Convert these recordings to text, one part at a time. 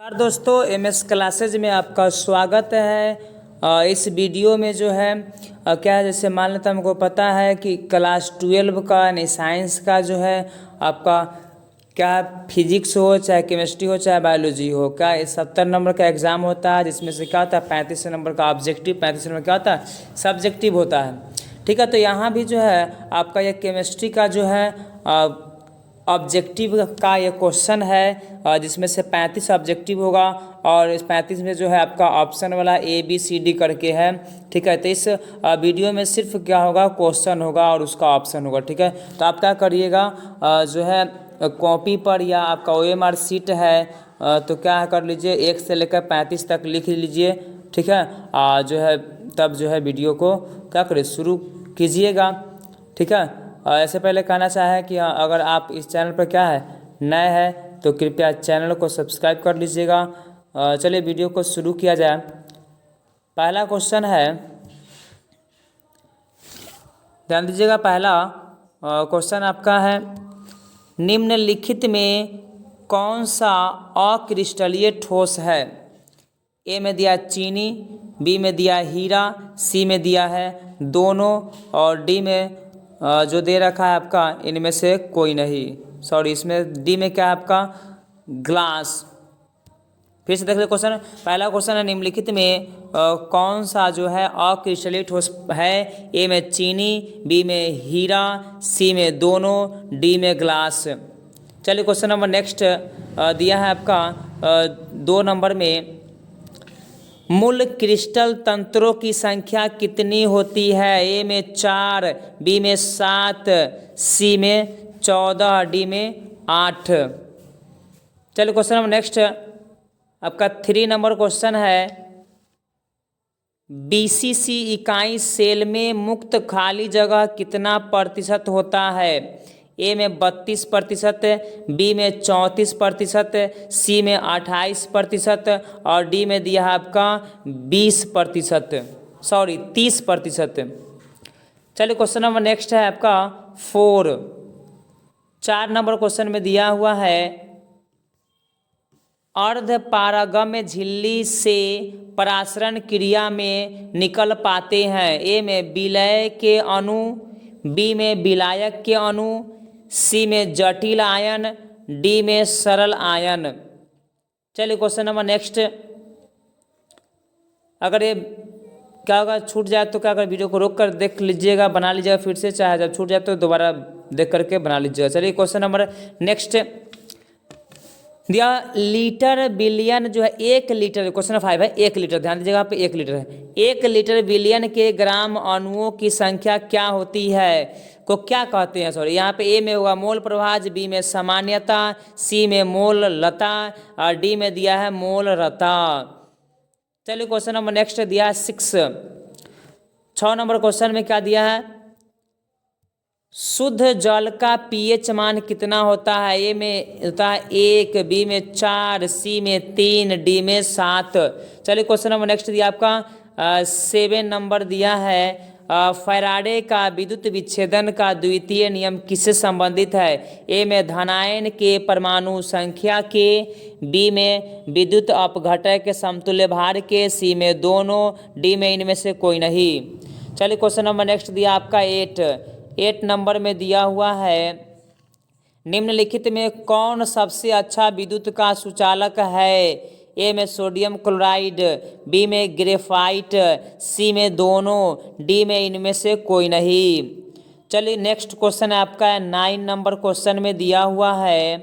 नमस्कार दोस्तों, MS classes में आपका स्वागत है। इस वीडियो में जो है क्या है, जैसे मान लेते हैं हमको पता है कि क्लास 12 का यानी साइंस का जो है आपका क्या फिजिक्स हो, चाहे केमिस्ट्री हो, चाहे बायोलॉजी हो, क्या 70 नंबर का एग्ज़ाम होता है, जिसमें से क्या होता है 35 नंबर का ऑब्जेक्टिव, 35 नंबर क्या होता है सब्जेक्टिव होता है। ठीक है, तो यहाँ भी जो है आपका ये केमिस्ट्री का जो है ऑब्जेक्टिव का ये क्वेश्चन है, जिसमें से 35 ऑब्जेक्टिव होगा और इस 35 में जो है आपका ऑप्शन वाला ABCD करके है। ठीक है, तो इस वीडियो में सिर्फ क्या होगा, क्वेश्चन होगा और उसका ऑप्शन होगा। ठीक है, तो आप क्या करिएगा, जो है कॉपी पर या आपका OMR शीट है तो क्या कर लीजिए 1 से लेकर 35 तक लिख लीजिए। ठीक है, जो है तब जो है वीडियो को क्या करें शुरू कीजिएगा। ठीक है, ऐसे पहले कहना चाहे कि अगर आप इस चैनल पर क्या है नए हैं तो कृपया चैनल को सब्सक्राइब कर लीजिएगा। चलिए वीडियो को शुरू किया जाए। पहला क्वेश्चन है, ध्यान दीजिएगा। पहला क्वेश्चन आपका है, निम्नलिखित में कौन सा अक्रिस्टलीय ठोस है? ए में दिया चीनी, बी में दिया हीरा, सी में दिया है दोनों और डी में जो दे रखा है आपका इनमें से कोई नहीं। सॉरी, इसमें डी में क्या है आपका ग्लास। फिर से देख ले क्वेश्चन। पहला क्वेश्चन है, निम्नलिखित में कौन सा जो है अक्रिस्टलीय ठोस है? ए में चीनी, बी में हीरा, सी में दोनों, डी में ग्लास। चलिए क्वेश्चन नंबर नेक्स्ट दिया है आपका 2 नंबर में, मूल क्रिस्टल तंत्रों की संख्या कितनी होती है? ए में 4, बी में 7, सी में 14, डी में 8। चलिए क्वेश्चन नंबर नेक्स्ट आपका 3 नंबर क्वेश्चन है, BCC इकाई सेल में मुक्त खाली जगह कितना प्रतिशत होता है? ए में 32%, बी में 34%, सी में 28% और डी में दिया है आपका 20%, सॉरी 30%। चलिए क्वेश्चन नंबर नेक्स्ट है आपका 4 नंबर क्वेश्चन में दिया हुआ है, अर्ध पारगम्य झिल्ली से परासरण क्रिया में निकल पाते हैं? ए में विलय के अणु, बी में विलायक के अणु, सी में जटिल आयन, डी में सरल आयन। चलिए क्वेश्चन नंबर नेक्स्ट, अगर ये क्या होगा छूट जाए तो क्या अगर वीडियो को रोक कर देख लीजिएगा, बना लीजिएगा फिर से, चाहे जब छूट जाए तो दोबारा देख करके बना लीजिएगा। चलिए क्वेश्चन नंबर नेक्स्ट दिया, लीटर बिलियन जो है 1 लीटर, क्वेश्चन 5 है 1 लीटर, ध्यान दीजिएगा यहाँ पे 1 लीटर है। 1 लीटर बिलियन के ग्राम अणुओं की संख्या क्या होती है को क्या कहते हैं? सॉरी, यहाँ पे ए में होगा मोल प्रभाज, बी में सामान्यता, सी में मोल लता और डी में दिया है मोल रता। चलिए क्वेश्चन नंबर नेक्स्ट दिया है 6 नंबर क्वेश्चन में क्या दिया है, शुद्ध जल का pH मान कितना होता है? ए में होता है 1, बी में 4, सी में 3, डी में 7। चलिए क्वेश्चन नंबर नेक्स्ट दिया आपका 7 नंबर दिया है, फैराडे का विद्युत विच्छेदन का द्वितीय नियम किससे संबंधित है? ए में धनायन के परमाणु संख्या के, बी में विद्युत अपघटय के समतुल्य भार के, सी में दोनों, डी में इनमें से कोई नहीं। चलिए क्वेश्चन नंबर नेक्स्ट दिया आपका 8 नंबर में दिया हुआ है, निम्नलिखित में कौन सबसे अच्छा विद्युत का सुचालक है? ए में सोडियम क्लोराइड, बी में ग्रेफाइट, सी में दोनों, डी में इनमें से कोई नहीं। चलिए नेक्स्ट क्वेश्चन है आपका 9 नंबर क्वेश्चन में दिया हुआ है,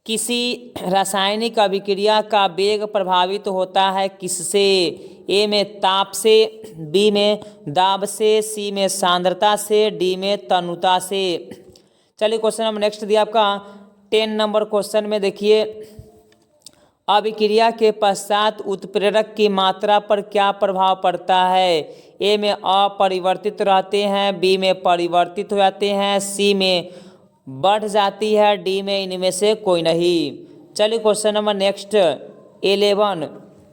किसी रासायनिक अभिक्रिया का वेग प्रभावित होता है किससे? ए में ताप से, बी में दाब से, सी में सांद्रता से, डी में तनुता से। चलिए क्वेश्चन नंबर नेक्स्ट दिया आपका 10 नंबर क्वेश्चन में देखिए, अभिक्रिया के पश्चात उत्प्रेरक की मात्रा पर क्या प्रभाव पड़ता है? ए में अपरिवर्तित रहते हैं, बी में परिवर्तित हो जाते हैं, सी में बढ़ जाती है, डी में इनमें से कोई नहीं। चलिए question number next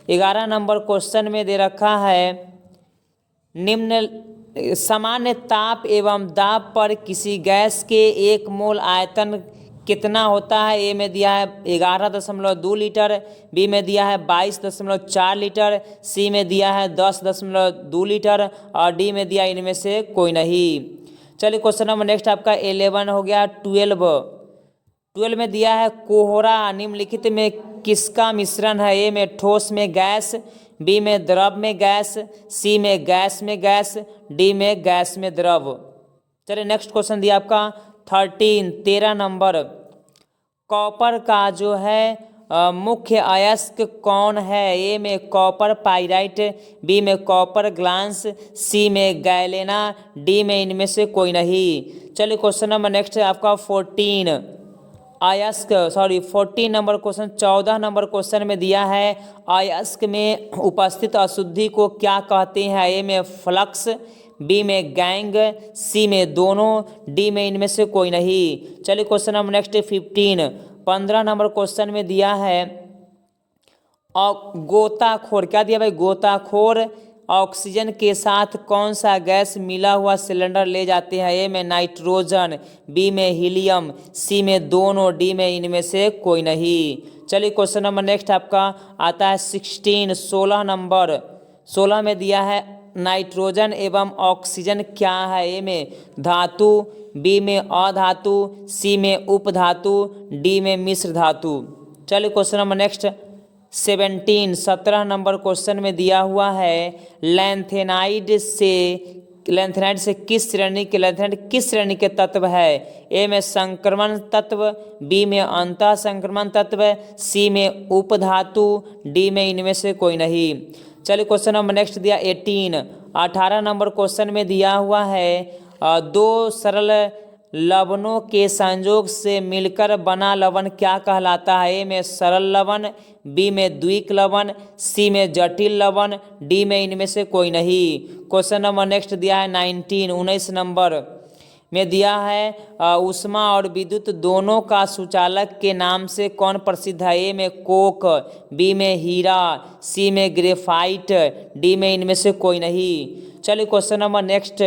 11 number question में दे रखा है, निम्न सामान्य ताप एवं दाब पर किसी गैस के 1 मोल आयतन कितना होता है। ए में दिया है 11.2 लीटर, बी में दिया है 22.4 लीटर, सी में दिया है 10.2 लीटर और डी में दिया इनमें से कोई नहीं। चलिए क्वेश्चन नंबर नेक्स्ट आपका 11 हो गया। 12 में दिया है कोहरा निम्नलिखित में किसका मिश्रण है। ए में ठोस में गैस, बी में द्रव में गैस, सी में गैस में गैस, डी में गैस में द्रव। चलिए नेक्स्ट क्वेश्चन दिया आपका 13 नंबर। कॉपर का जो है मुख्य अयस्क कौन है। ए में कॉपर पाइराइट, बी में कॉपर ग्लांस, सी में गैलेना, डी में इनमें से कोई नहीं। चलिए क्वेश्चन नंबर नेक्स्ट है आपका 14 नंबर क्वेश्चन। 14 नंबर क्वेश्चन में दिया है अयस्क में उपस्थित अशुद्धि को क्या कहते हैं। ए में फ्लक्स, बी में गैंग, सी में दोनों, डी में इनमें से कोई नहीं। चलिए question number next 15 number question में दिया है गोताखोर, क्या दिया भाई, गोताखोर ऑक्सीजन के साथ कौन सा गैस मिला हुआ सिलेंडर ले जाते हैं। ए में नाइट्रोजन, बी में हीलियम, सी में दोनों, डी में इनमें से कोई नहीं। चलिए क्वेश्चन नंबर नेक्स्ट आपका आता है 16 नंबर। 16 में दिया है नाइट्रोजन एवं ऑक्सीजन क्या है। ए में धातु, बी में अधातु, सी में उपधातु, डी में मिश्र धातु। चलिए question number next 17 number question में दिया हुआ है लैंथेनाइड से किस श्रेणी के तत्व है। ए में संक्रमण तत्व, बी में अंतः संक्रमण तत्व, सी में उपधातु, डी में इनमें से कोई नहीं। चलिए क्वेश्चन नंबर नेक्स्ट दिया 18 नंबर क्वेश्चन में दिया हुआ है दो सरल लवणों के संयोग से मिलकर बना लवण क्या कहलाता है। ए में सरल लवण, बी में द्विक लवण, सी में जटिल लवण, डी में इनमें से कोई नहीं। क्वेश्चन नंबर नेक्स्ट दिया है 19 नंबर में दिया है ऊष्मा और विद्युत दोनों का सुचालक के नाम से कौन प्रसिद्ध है। ए में कोक, बी में हीरा, सी में ग्रेफाइट, डी में इनमें से कोई नहीं। चलिए question number next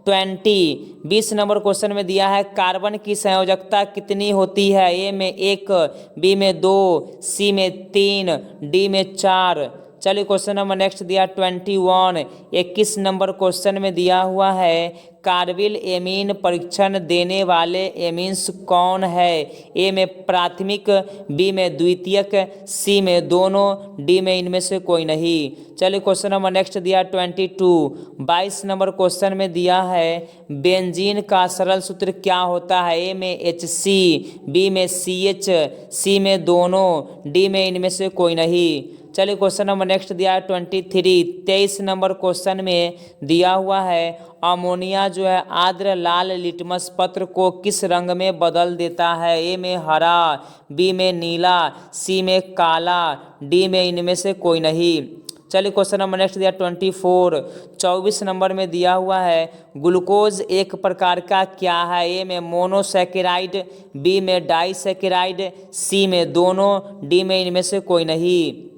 20 number question में दिया है कार्बन की संयोजकता कितनी होती है। ए में 1, बी में 2, सी में 3, डी में 4। चलिए क्वेश्चन नंबर नेक्स्ट दिया 21 नंबर क्वेश्चन में दिया हुआ है कार्बिल एमीन परीक्षण देने वाले एमीन्स कौन है। ए में प्राथमिक, बी में द्वितीयक, सी में दोनों, डी में इनमें से कोई नहीं। चलिए क्वेश्चन नंबर नेक्स्ट दिया 22 नंबर क्वेश्चन में दिया है बेंजीन का सरल सूत्र क्या होता है। ए में HC, बी में CH, सी में दोनों, डी में इनमें से कोई नहीं। चलिए क्वेश्चन नंबर नेक्स्ट दिया है 23 नंबर क्वेश्चन में दिया हुआ है अमोनिया जो है आर्द्र लाल लिटमस पत्र को किस रंग में बदल देता है। ए में हरा, बी में नीला, सी में काला, डी में इनमें से कोई नहीं। चलिए क्वेश्चन नंबर नेक्स्ट दिया 24 नंबर में दिया हुआ है ग्लूकोज एक प्रकार का क्या है। ए में मोनोसैकेराइड, बी में डाइसैकेराइड, सी में दोनों, डी में इनमें से कोई नहीं।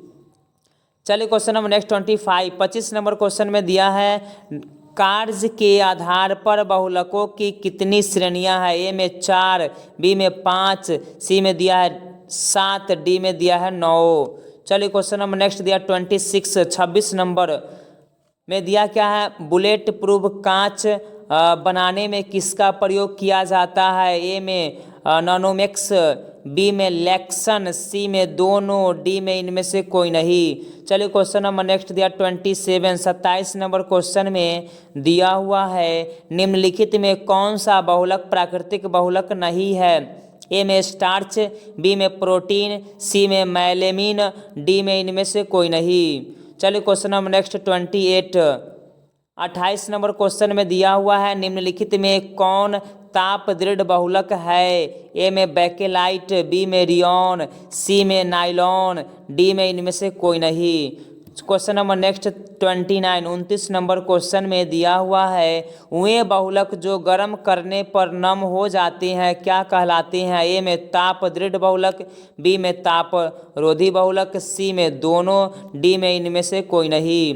चलिए question number next 25 number question में दिया है कार्य के आधार पर बहुलकों की कितनी श्रेणियां हैं। ए में 4, बी में 5, सी में दिया है 7, डी में दिया है 9। चलिए क्वेश्चन नंबर नेक्स्ट दिया 26 नंबर में दिया क्या है बुलेट प्रूफ कांच बनाने में किसका प्रयोग किया जाता है। ए में नैनोमैक्स, बी में लैक्सन, सी में दोनों, डी में इनमें से कोई नहीं। चलिए क्वेश्चन नंबर नेक्स्ट दिया 27 नंबर क्वेश्चन में दिया हुआ है निम्नलिखित में कौन सा बहुलक प्राकृतिक बहुलक नहीं है। ए में स्टार्च, बी में प्रोटीन, सी में मैलेमिन, डी में इनमें से कोई नहीं। चलिए question number next 28 number question में दिया हुआ है निम्नलिखित में कौन ताप दृढ़ बहुलक है। ए में बैकेलाइट, बी में रियोन, सी में नाइलॉन, डी में इनमें से कोई नहीं। Question number next 29 number question में दिया हुआ है वे बहुलक जो गर्म करने पर नम हो जाते हैं क्या कहलाते हैं। ए में ताप दृढ़ बहुलक, बी में ताप रोधी बहुलक, सी में दोनों, डी में इनमें से कोई नहीं।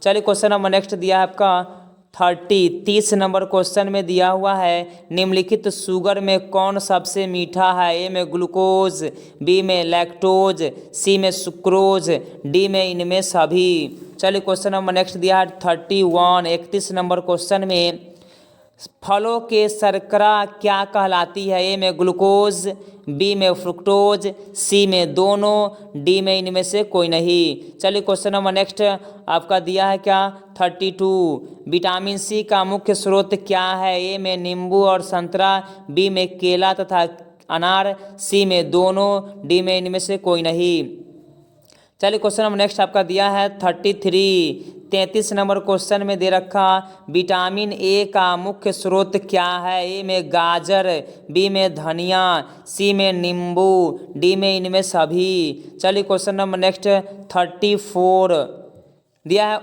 चलिए क्वेश्चन नंबर नेक्स्ट दिया है आपका 30 नंबर क्वेश्चन में दिया हुआ है निम्नलिखित शुगर में कौन सबसे मीठा है। ए में ग्लूकोज, बी में लैक्टोज, सी में सुक्रोज, डी में इनमें सभी। चलिए क्वेश्चन नंबर नेक्स्ट दिया है 31 नंबर क्वेश्चन में फलों के शर्करा क्या कहलाती है। ए में ग्लूकोज, बी में फ्रुक्टोज, सी में दोनों, डी में इनमें से कोई नहीं। चलिए क्वेश्चन नंबर नेक्स्ट आपका दिया है क्या 32 विटामिन सी का मुख्य स्रोत क्या है। ए में नींबू और संतरा, बी में केला तथा अनार, सी में दोनों, डी में इनमें से कोई नहीं। चलिए क्वेश्चन नंबर नेक्स्ट आपका दिया है 33 नंबर क्वेश्चन में दे रखा विटामिन ए का मुख्य स्रोत क्या है। ए में गाजर, बी में धनिया, सी में नींबू, डी में इनमें सभी। चलिए क्वेश्चन नंबर नेक्स्ट 34 दिया है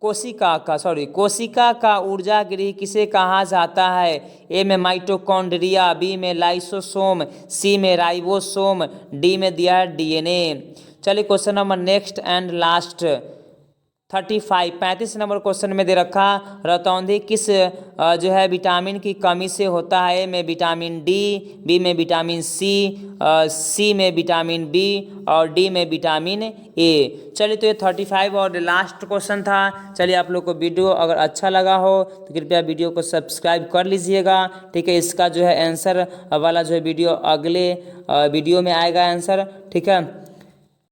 कोशिका का ऊर्जा गृह किसे कहा जाता है। ए में माइटोकॉन्ड्रिया, बी में लाइसोसोम, सी में राइबोसोम, डी में दिया है डीएनए। चलिए question number next and last 35 number question में दे रखा रतौंधी किस जो है विटामिन की कमी से होता है। ए में विटामिन डी, बी में विटामिन सी, सी में विटामिन बी और डी में विटामिन ए। चलिए तो ये 35 और लास्ट क्वेश्चन था। चलिए आप लोग को वीडियो अगर अच्छा लगा हो तो कृपया वीडियो को सब्सक्राइब कर लीजिएगा। ठीक है, इसका जो है आंसर वाला जो है वीडियो अगले वीडियो में आएगा आंसर। ठीक है।